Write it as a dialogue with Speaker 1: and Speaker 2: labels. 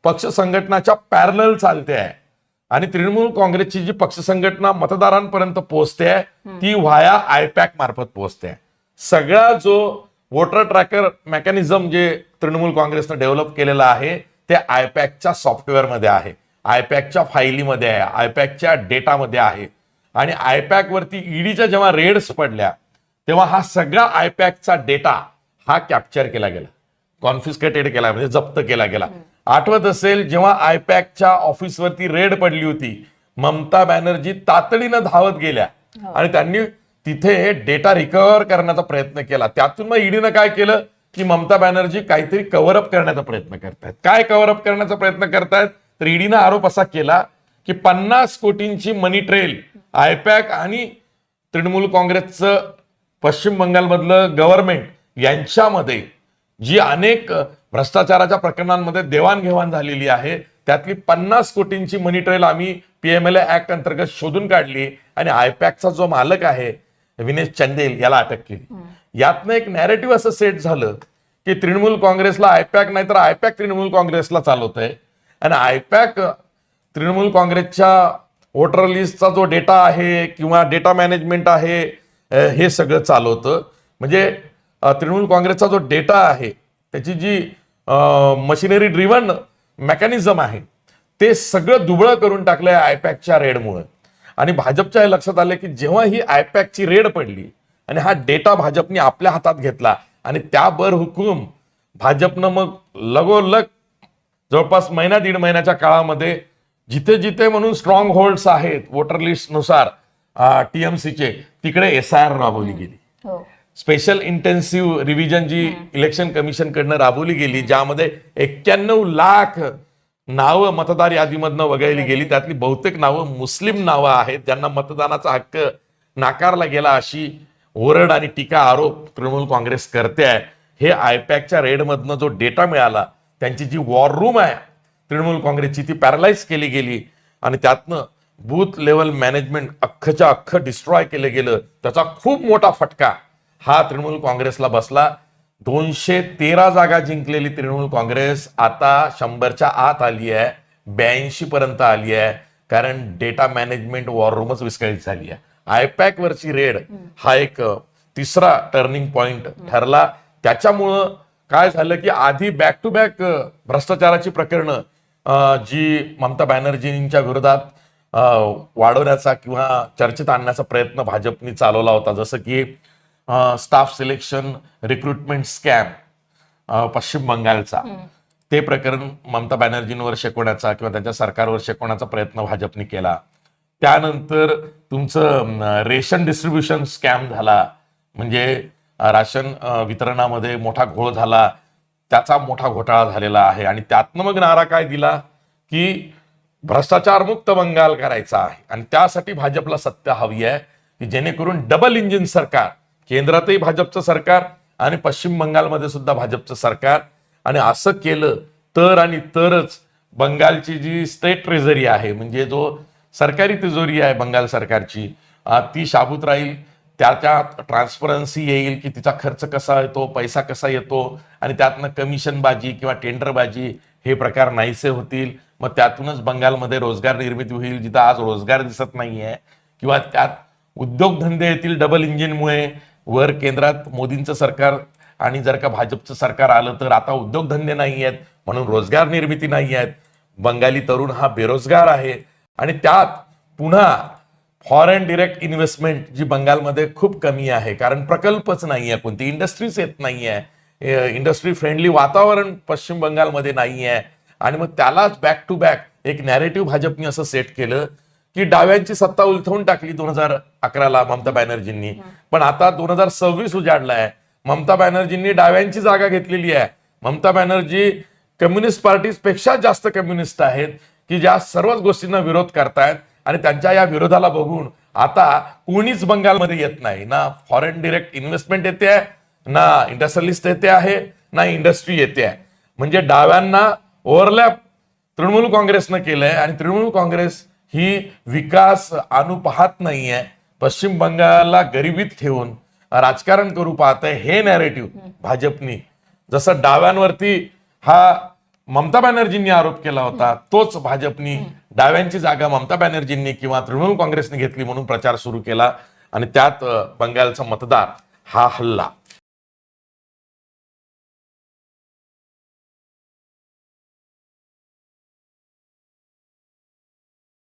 Speaker 1: पक्ष संघटनाच्या पॅरलल चालते आहे आणि तृणमूल काँग्रेसची जी पक्ष संघटना मतदारांपर्यंत पोहोचते आहे ती व्हाया आयपॅक मार्फत पोहोचते आहे. सगळा जो वोटर ट्रॅकर मेकॅनिझम जे तृणमूल काँग्रेसनं डेव्हलप केलेला आहे ते आयपॅकच्या सॉफ्टवेअरमध्ये आहे, आयपॅकच्या फाईलीमध्ये आहे, आयपॅकच्या डेटामध्ये आहे. आणि आयपॅक वरती ईडीच्या जेव्हा रेड्स पडल्या तेव्हा हा सगळा आयपॅकचा डेटा हा कॅप्चर केला गेला, कॉन्फिस्केटेड केला, म्हणजे जप्त केला गेला. आठवत असेल जेव्हा आयपॅकच्या ऑफिसवरती रेड पडली होती, ममता बॅनर्जी तातडीनं धावत गेल्या आणि त्यांनी तिथे डेटा रिकव्हर करण्याचा प्रयत्न केला. त्यातून मग ईडीनं काय केलं की ममता बॅनर्जी काहीतरी कव्हरअप करण्याचा प्रयत्न करतायत. काय कव्हरअप करण्याचा प्रयत्न करतायत तर ईडीनं आरोप असा केला की 50 कोटींची मनी ट्रेल आयपॅक आणि तृणमूल काँग्रेसचं पश्चिम बंगालमधलं गव्हर्नमेंट यांच्यामध्ये जी अनेक भ्रष्टाचाराच्या प्रकरणांमध्ये देवाणघेवाण झालेली आहे त्यातली 50 कोटींची मनी ट्रेल आम्ही पीएमएलए ऍक्ट अंतर्गत शोधून काढली आणि आयपॅकचा जो मालक आहे विनेश चंदेल याला अटक केली. यातनं एक नॅरेटिव्ह असं सेट झालं की तृणमूल काँग्रेसला आयपॅक नाही तर आयपॅक तृणमूल काँग्रेसला चालवत आहे आणि आयपॅक तृणमूल काँग्रेसच्या वोटर लिस्टचा जो डेटा आहे किंवा डेटा मॅनेजमेंट आहे हे सगळं चालवतं. म्हणजे तृणमूल काँग्रेसचा जो डेटा आहे त्याची जी मशिनरी ड्रिव्हन मेकॅनिझम आहे ते सगळं दुबळं करून टाकलंय आयपॅकच्या रेडमुळे. आणि भाजपच्या हे लक्षात आलं की जेव्हा ही आयपॅकची रेड पडली आणि हा डेटा भाजपने आपल्या हातात घेतला आणि त्यावर हुकूम भाजपनं मग लगोलग जवळपास महिना दीड महिन्याच्या काळामध्ये जिथे जिथे म्हणून स्ट्रॉंग होल्ड्स आहेत वोटर लिस्ट नुसार टीएमसीचे तिकडे एसआयआर राबवली गेली. स्पेशल इंटेन्सिव्ह रिव्हिजन जी इलेक्शन कमिशन कडनं राबवली गेली ज्यामध्ये 91 लाख नावं मतदार यादीमधनं वगळली गेली. त्यातली बहुतेक नावं मुस्लिम नावं आहेत ज्यांना मतदानाचा हक्क नाकारला गेला अशी ओरड आणि टीका आरोप तृणमूल काँग्रेस करते आहे. हे आयपॅकच्या रेडमधनं जो डेटा मिळाला त्यांची जी वॉर रूम आहे तृणमूल काँग्रेसची ती पॅरलाइज केली गेली आणि त्यातनं बूथ लेवल मॅनेजमेंट अख्खच्या अख्खं डिस्ट्रॉय केलं गेलं. त्याचा खूप मोठा फटका हा तृणमूल काँग्रेसला बसला. 213 जागा जिंकलेली तृणमूल काँग्रेस आता 100च्या आत आली आहे, 82 पर्यंत आली आहे कारण डेटा मॅनेजमेंट वॉर रूमच विस्कळीत झाली आहे. आयपॅक वरची रेड हा एक तिसरा टर्निंग पॉइंट ठरला. त्याच्यामुळं काय झालं की आधी बॅक टू बॅक भ्रष्टाचाराची प्रकरणं जी ममता बॅनर्जींच्या विरोधात वाढवण्याचा किंवा चर्चेत आणण्याचा प्रयत्न भाजपने चालवला होता. जसं की स्टाफ सिलेक्शन रिक्रुटमेंट स्कॅम पश्चिम बंगालचा, ते प्रकरण ममता बॅनर्जींवर शेकवण्याचा किंवा त्यांच्या सरकारवर शेकवण्याचा प्रयत्न भाजपने केला. त्यानंतर तुमचं रेशन डिस्ट्रीब्युशन स्कॅम झाला, म्हणजे राशन वितरणामध्ये मोठा घोळ झाला, त्याचा मोठा घोटाळा झालेला आहे. आणि त्यातनं मग नारा काय दिला की भ्रष्टाचार मुक्त बंगाल करायचा आहे आणि त्यासाठी भाजपला सत्ता हवी आहे की जेणेकरून डबल इंजिन सरकार, केंद्रातही भाजपचं सरकार आणि पश्चिम बंगालमध्ये सुद्धा भाजपचं सरकार, आणि असं केलं तर आणि तरच बंगालची जी स्टेट ट्रेझरी आहे म्हणजे जो सरकारी तिजोरी आहे बंगाल सरकारची ती शाबूत राहील, त्याच्यात ट्रान्सपरन्सी येईल की तिचा खर्च कसा येतो, पैसा कसा येतो आणि त्यातनं कमिशनबाजी किंवा टेंडरबाजी हे प्रकार नाहीसे होतील. मग त्यातूनच बंगालमध्ये रोजगार निर्मिती होईल जिथं आज रोजगार दिसत नाहीये, किंवा त्यात उद्योगधंदे येतील डबल इंजिनमुळे. वर केंद्रात मोदींचं सरकार आणि जर का भाजपचं सरकार आलं तर आता उद्योगधंदे नाही आहेत म्हणून रोजगार निर्मिती नाही आहेत, बंगाली तरुण हा बेरोजगार आहे. आणि त्यात पुन्हा फॉरेन डिरेक्ट इन्व्हेस्टमेंट जी बंगालमध्ये खूप कमी आहे कारण प्रकल्पच नाहीये, कोणती इंडस्ट्रीज येत नाहीये, इंडस्ट्री फ्रेंडली वातावरण पश्चिम बंगालमध्ये नाहीये. आणि मग त्यालाच बॅक टू बॅक एक नॅरेटिव्ह भाजपने असं सेट केलं की डाव्यांची सत्ता उलथवून टाकली 2011ला ममता बॅनर्जींनी, पण आता 2026 उजाडलाय. ममता बॅनर्जींनी डाव्यांची जागा घेतलेली आहे. ममता बॅनर्जी कम्युनिस्ट पार्टीपेक्षा जास्त कम्युनिस्ट आहेत की ज्या सर्वच गोष्टींना विरोध करतायत आणि त्यांच्या या विरोधाला बघून आता कोणीच बंगालमध्ये येत नाही, ना फॉरेन डिरेक्ट इन्व्हेस्टमेंट येते आहे, ना इंडस्ट्रियलिस्ट येते आहे, ना इंडस्ट्री येते आहे. म्हणजे डाव्यांना ओव्हरलॅप तृणमूल काँग्रेसनं केलंय आणि तृणमूल काँग्रेस ही विकास आणू पाहत नाहीये, पश्चिम बंगालला गरिबीत ठेवून राजकारण करू पाहत आहे. हे नॅरेटिव्ह भाजपनी जसं डाव्यांवरती हा ममता बॅनर्जींनी आरोप केला होता तोच भाजपनी डाव्यांची जागा ममता बॅनर्जींनी किंवा तृणमूल काँग्रेसने घेतली म्हणून प्रचार सुरू केला आणि त्यात बंगालचा मतदार हा हल्ला